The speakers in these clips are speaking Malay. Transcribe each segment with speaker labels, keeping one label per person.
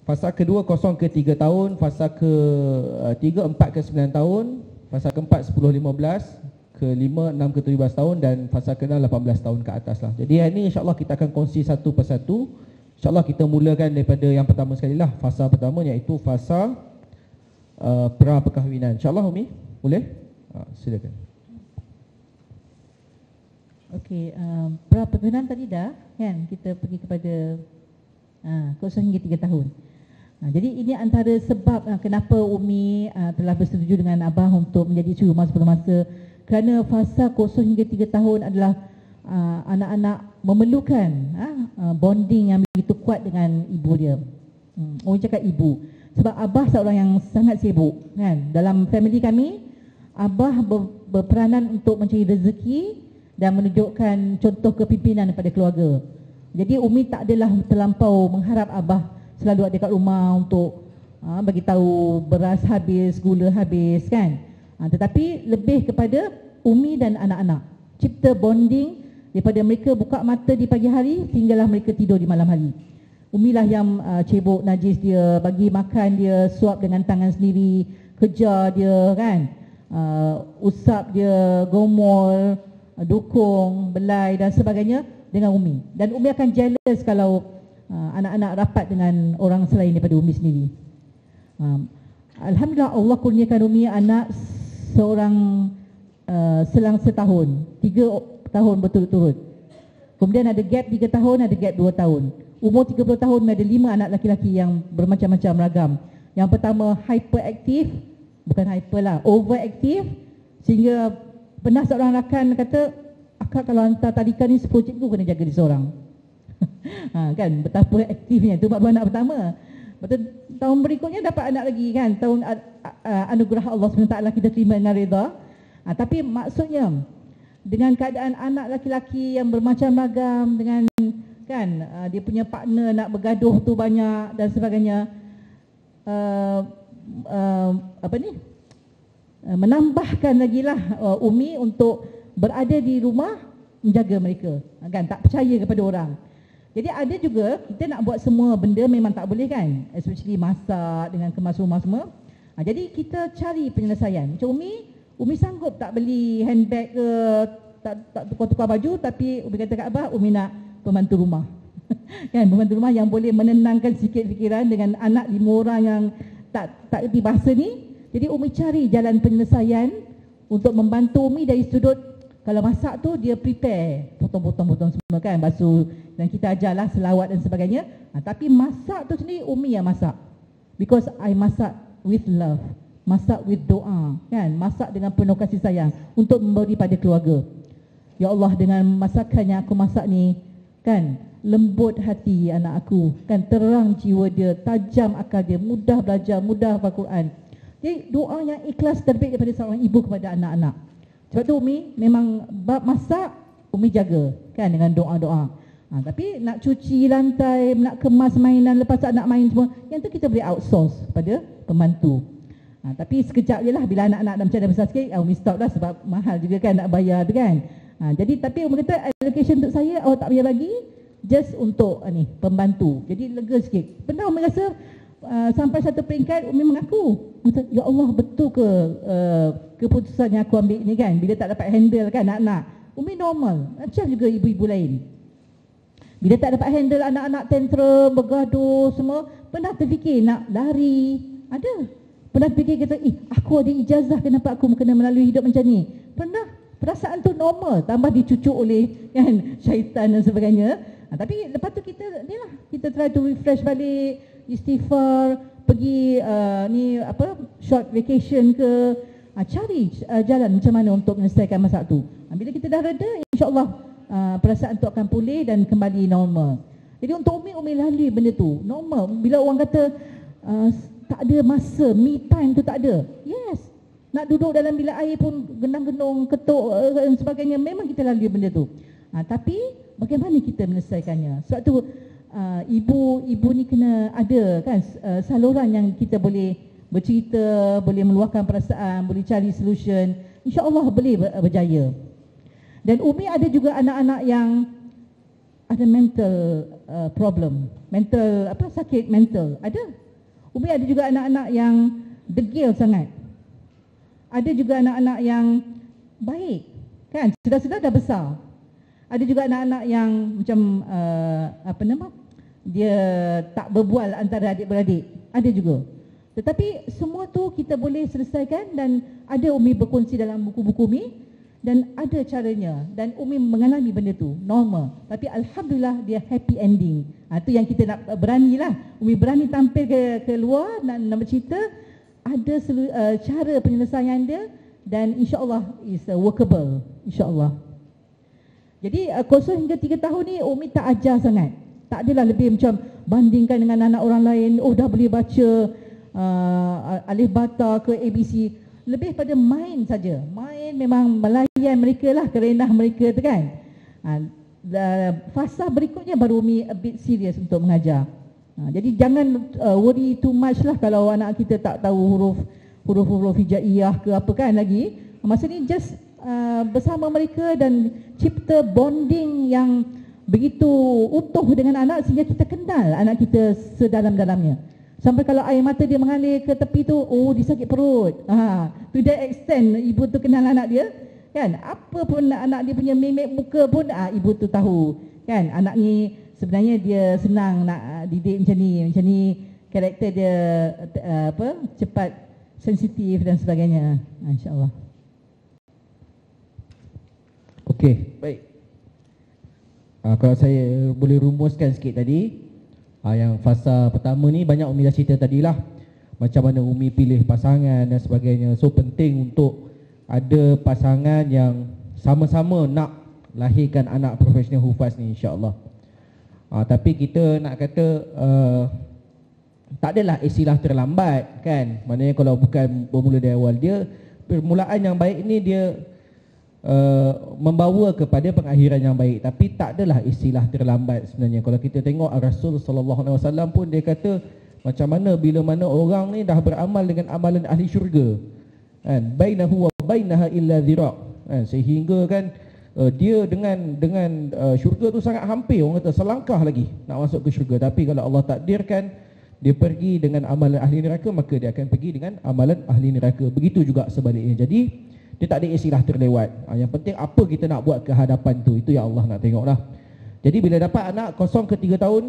Speaker 1: Fasa kedua 0 ke 3 tahun, fasa ke 3, 4 ke 9 tahun, fasa keempat 10, 15, ke 5, 6 ke 17 tahun dan fasa ke-6 18 tahun ke atas lah. Jadi hari ini insyaAllah kita akan kongsi satu persatu. InsyaAllah kita mulakan daripada yang pertama sekali lah, fasa pertama iaitu fasa pra perkahwinan. InsyaAllah Umi, boleh? Silakan.
Speaker 2: Okey, pra perkahwinan tadi dah kan, kita pergi kepada 0 hingga 3 tahun. Jadi ini antara sebab kenapa Umi telah bersetuju dengan Abah untuk menjadi curi rumah sebelum masa, kerana fasa 0 hingga 3 tahun adalah anak-anak memerlukan bonding yang begitu kuat dengan ibu dia. Orang cakap ibu, sebab Abah seorang yang sangat sibuk kan. Dalam family kami, Abah berperanan untuk mencari rezeki dan menunjukkan contoh kepimpinan kepada keluarga. Jadi Umi tak adalah terlampau mengharap Abah selalu ada kat rumah untuk bagi tahu beras habis, gula habis kan. Tetapi lebih kepada Umi dan anak-anak, cipta bonding daripada mereka buka mata di pagi hari hinggalah mereka tidur di malam hari. Umi lah yang cebok najis dia, bagi makan dia, suap dengan tangan sendiri, kejar dia kan, usap dia, gomol, dukung, belai dan sebagainya dengan Umi. Dan Umi akan jealous kalau anak-anak rapat dengan orang selain daripada Umi sendiri. Alhamdulillah Allah kurniakan Umi anak seorang selang setahun, 3 tahun berturut-turut. Kemudian ada gap 3 tahun, ada gap 2 tahun. Umur 30 tahun ada 5 anak laki-laki yang bermacam-macam ragam. Yang pertama hyperaktif, bukan hyper lah, overaktif, sehingga pernah seorang rakan kata, akak kalau hantar talikan ni 10 cikgu kena jaga dia seorang. Kan betapa aktifnya tu bab anak pertama. Betul, tahun berikutnya dapat anak lagi kan, tahun anugerah Allah SWT kita terima dengan reda. Tapi maksudnya dengan keadaan anak laki-laki yang bermacam ragam, dengan kan dia punya partner nak bergaduh tu banyak dan sebagainya, menambahkan lagi lah Umi untuk berada di rumah menjaga mereka kan, tak percaya kepada orang. Jadi ada juga kita nak buat semua benda memang tak boleh kan, especially masak dengan kemas rumah semua. Jadi kita cari penyelesaian. Macam Umi sanggup tak beli handbag ke, tak tukar-tukar baju, tapi Umi kata kat Abah, Umi nak pembantu rumah. Kan, pembantu rumah yang boleh menenangkan sikit fikiran dengan anak 5 orang yang tak erti bahasa ni. Jadi Umi cari jalan penyelesaian untuk membantu Umi dari sudut, kalau masak tu dia prepare, potong-potong semua kan, basuh, dan kita ajarlah selawat dan sebagainya. Tapi masak tu sendiri Umi yang masak, because I masak with love, masak with doa kan, masak dengan penuh kasih sayang untuk memberi pada keluarga. Ya Allah, dengan masakan yang aku masak ni kan, lembut hati anak aku kan, terang jiwa dia, tajam akal dia, mudah belajar, mudah hafal Quran. Jadi doa yang ikhlas terbaik daripada seorang ibu kepada anak-anak. Sebab tu Umi memang bab masak Umi jaga kan dengan doa-doa. Tapi nak cuci lantai, nak kemas mainan lepas tak nak main semua, yang tu kita boleh outsource pada pembantu. Tapi sekejap je lah, bila anak-anak dah macam dah besar sikit, Umi stop lah sebab mahal juga kan nak bayar tu kan. Jadi tapi Umi kata allocation untuk saya awak tak payah bagi, just untuk pembantu. Jadi lega sikit. Pernah Umi rasa sampai satu peringkat Umi mengaku, ya Allah, betul ke keputusan yang aku ambil ni kan, bila tak dapat handle kan anak-anak. Umi normal, macam juga ibu-ibu lain. Bila tak dapat handle anak-anak tantrum, bergaduh semua, pernah terfikir nak lari? Ada. Pernah fikir kata, aku ada ijazah, kenapa aku kena melalui hidup macam ni? Pernah. Perasaan tu normal, tambah dicucuk oleh kan syaitan dan sebagainya. Tapi lepas tu kita try to refresh balik, istighfar, pergi short vacation ke, cari jalan macam mana untuk menyelesaikan masalah tu. Bila kita dah reda, insya-Allah perasaan tu akan pulih dan kembali normal. Jadi untuk Umi lalui benda tu normal. Bila orang kata tak ada masa, me time tu tak ada, yes, nak duduk dalam bilik air pun genang-genung, ketuk dan sebagainya, memang kita lalui benda tu. Tapi bagaimana kita menyelesaikannya? Sebab tu ibu ni kena ada kan saluran yang kita boleh bercerita, boleh meluahkan perasaan, boleh cari solution. InsyaAllah boleh berjaya. Dan Umi ada juga anak-anak yang ada mental problem, mental sakit mental. Ada. Umi ada juga anak-anak yang degil sangat. Ada juga anak-anak yang baik, kan? Sudah dah besar. Ada juga anak-anak yang macam dia tak berbual antara adik-beradik. Ada juga. Tetapi semua tu kita boleh selesaikan, dan ada Umi berkongsi dalam buku-buku Umi, dan ada caranya, dan Umi mengalami benda tu normal. Tapi alhamdulillah dia happy ending. Tu yang kita nak beranilah. Umi berani tampil ke luar dan bercerita ada cara penyelesaian dia, dan insya-Allah is workable, insya-Allah. Jadi 0 hingga 3 tahun ni Umi tak ajar sangat. Tak adalah lebih macam bandingkan dengan anak orang lain, dah boleh baca alif bata ke ABC. Lebih pada main saja. Main memang melayan mereka lah, kerenah mereka tu kan. Fasa berikutnya baru Umi a bit serious untuk mengajar. Jadi jangan worry too much lah kalau anak kita tak tahu huruf hijaiyah ke apa kan lagi. Masa ni just bersama mereka dan cipta bonding yang begitu utuh dengan anak sehingga kita kenal anak kita sedalam-dalamnya. Sampai kalau air mata dia mengalir ke tepi tu, dia sakit perut. To that extent ibu tu kenal anak dia, kan? Apa pun anak dia punya mimik muka pun ibu tu tahu, kan? Anak ni sebenarnya dia senang nak didik macam ni karakter dia cepat sensitif dan sebagainya. Insya-Allah.
Speaker 1: Okey, baik. Kalau saya boleh rumuskan sikit tadi, yang fasa pertama ni banyak Umi dah cerita tadilah, macam mana Umi pilih pasangan dan sebagainya. So penting untuk ada pasangan yang sama-sama nak lahirkan anak profesional hufaz ni, insya-Allah. Tapi kita nak kata tak adalah istilah terlambat, kan? Maknanya kalau bukan bermula dari awal, dia permulaan yang baik ni dia membawa kepada pengakhiran yang baik. Tapi tak adalah istilah terlambat sebenarnya. Kalau kita tengok Rasul sallallahu alaihi wasallam pun dia kata macam mana bila mana orang ni dah beramal dengan amalan ahli syurga, kan, bainahu wa bainaha illa zira', kan, sehingga kan dia dengan syurga tu sangat hampir, orang kata selangkah lagi nak masuk ke syurga. Tapi kalau Allah takdirkan dia pergi dengan amalan ahli neraka, maka dia akan pergi dengan amalan ahli neraka. Begitu juga sebaliknya. Jadi dia tak ada istilah terlewat. Yang penting apa kita nak buat ke hadapan tu, itu yang Allah nak tengoklah. Jadi bila dapat anak 0 ke 3 tahun,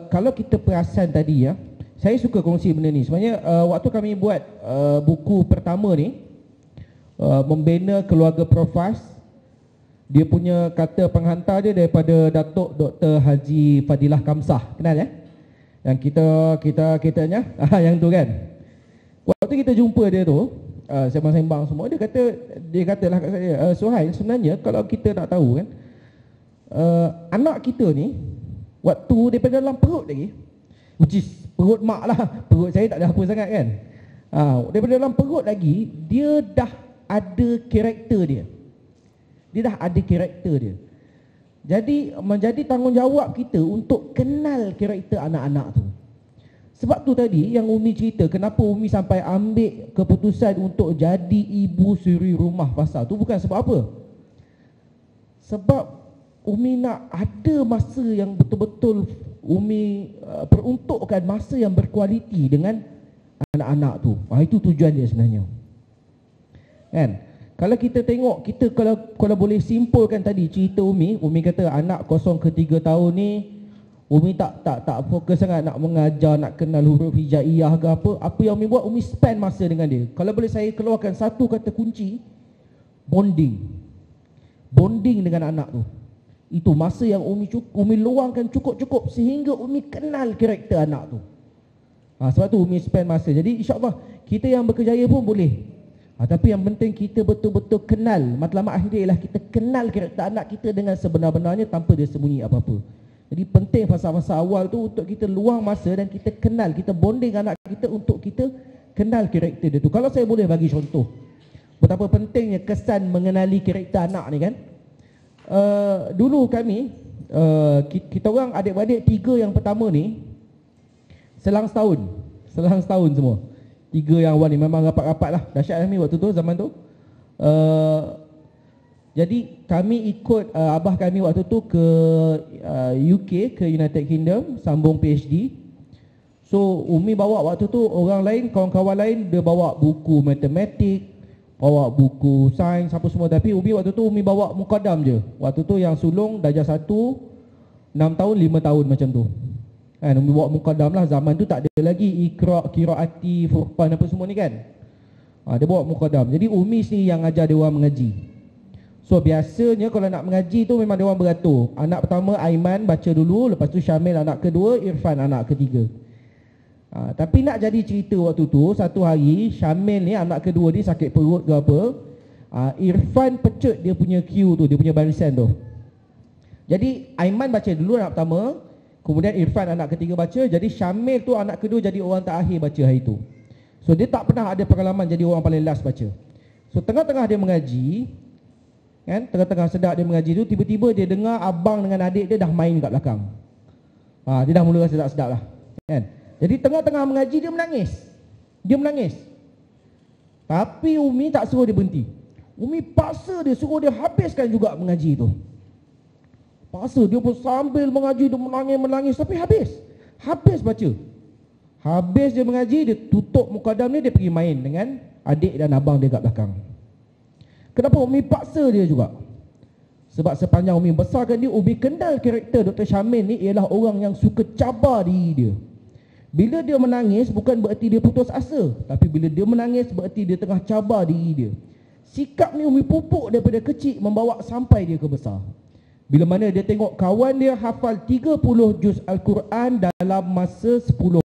Speaker 1: kalau kita perasan tadi ya, saya suka kongsi benda ni. Sebenarnya waktu kami buat buku pertama ni, membina keluarga Profas, dia punya kata penghantar dia daripada Datuk Dr. Haji Fadilah Kamsah. Kenal ya? Yang kitanya yang tu kan. Waktu kita jumpa dia tu, sembang-sembang semua, dia katalah kat saya, Suhail, sebenarnya kalau kita nak tahu kan, anak kita ni waktu daripada dalam perut lagi, which is perut mak lah, perut saya tak ada apa sangat kan, daripada dalam perut lagi, dia dah ada karakter dia. Jadi menjadi tanggungjawab kita untuk kenal karakter anak-anak tu. Sebab tu tadi yang Umi cerita, kenapa Umi sampai ambil keputusan untuk jadi ibu suri rumah fasa tu bukan sebab apa? Sebab Umi nak ada masa yang betul-betul Umi peruntukkan masa yang berkualiti dengan anak-anak tu. Itu tujuan dia sebenarnya. Kan? Kalau kita tengok, kita kalau boleh simpulkan tadi cerita Umi kata anak 0 ke 3 tahun ni Umi tak fokus sangat nak mengajar, nak kenal huruf hijaiyah ke apa yang Umi buat, Umi spend masa dengan dia. Kalau boleh saya keluarkan satu kata kunci, bonding dengan anak tu. Itu masa yang Umi luangkan cukup-cukup sehingga Umi kenal karakter anak tu. Sebab tu Umi spend masa. Jadi insya-Allah kita yang berkejaya pun boleh. Tapi yang penting kita betul-betul kenal. Matlamat akhir ialah kita kenal karakter anak kita dengan sebenar-benarnya tanpa dia sembunyi apa-apa. Jadi penting fasa-fasa awal tu untuk kita luang masa dan kita kenal, kita bonding anak kita untuk kita kenal karakter dia tu. Kalau saya boleh bagi contoh betapa pentingnya kesan mengenali karakter anak ni kan. Dulu kami, kita orang adik-adik 3 yang pertama ni selang setahun semua. 3 yang awal ni memang rapat-rapat lah. Dahsyat kami waktu tu, zaman tu. Jadi kami ikut abah kami waktu tu ke UK, ke United Kingdom, sambung PhD. So Umi bawa waktu tu, orang lain, kawan-kawan lain, dia bawa buku matematik, bawa buku sains, apa semua. Tapi Umi waktu tu, Umi bawa Muqaddam je. Waktu tu yang sulung darjah 1, 6 tahun, 5 tahun macam tu kan. Umi bawa Muqaddam lah. Zaman tu tak ada lagi Iqra, Qiraati, Furqan apa semua ni kan. Dia bawa Muqaddam. Jadi Umi sendiri yang ajar dia orang mengaji. So biasanya kalau nak mengaji tu memang dia orang beratur. Anak pertama Aiman baca dulu, lepas tu Syamil anak kedua, Irfan anak ketiga. Tapi nak jadi cerita waktu tu, satu hari Syamil ni anak kedua dia sakit perut ke apa, Irfan pecut dia punya queue tu, dia punya barisan tu. Jadi Aiman baca dulu anak pertama, kemudian Irfan anak ketiga baca. Jadi Syamil tu anak kedua jadi orang terakhir baca hari tu. So dia tak pernah ada pengalaman jadi orang paling last baca. So tengah-tengah dia mengaji kan, tengah-tengah sedap dia mengaji tu, tiba-tiba dia dengar abang dengan adik dia dah main kat belakang. Dia dah mula rasa tak sedap lah kan. Jadi tengah-tengah mengaji dia menangis. Dia menangis. Tapi Umi tak suruh dia berhenti. Umi paksa dia, suruh dia habiskan juga mengaji tu. Paksa dia pun sambil mengaji dia menangis tapi habis. Habis baca. Habis dia mengaji, dia tutup Muqaddam ni, dia pergi main dengan adik dan abang dia kat belakang. Kenapa Umi paksa dia juga? Sebab sepanjang Umi besarkan dia, Umi kenal karakter Dr. Syamil ni ialah orang yang suka cabar diri dia. Bila dia menangis bukan bererti dia putus asa, tapi bila dia menangis bererti dia tengah cabar diri dia. Sikap ni Umi pupuk daripada kecil membawa sampai dia ke besar. Bila mana dia tengok kawan dia hafal 30 juz Al-Quran dalam masa 10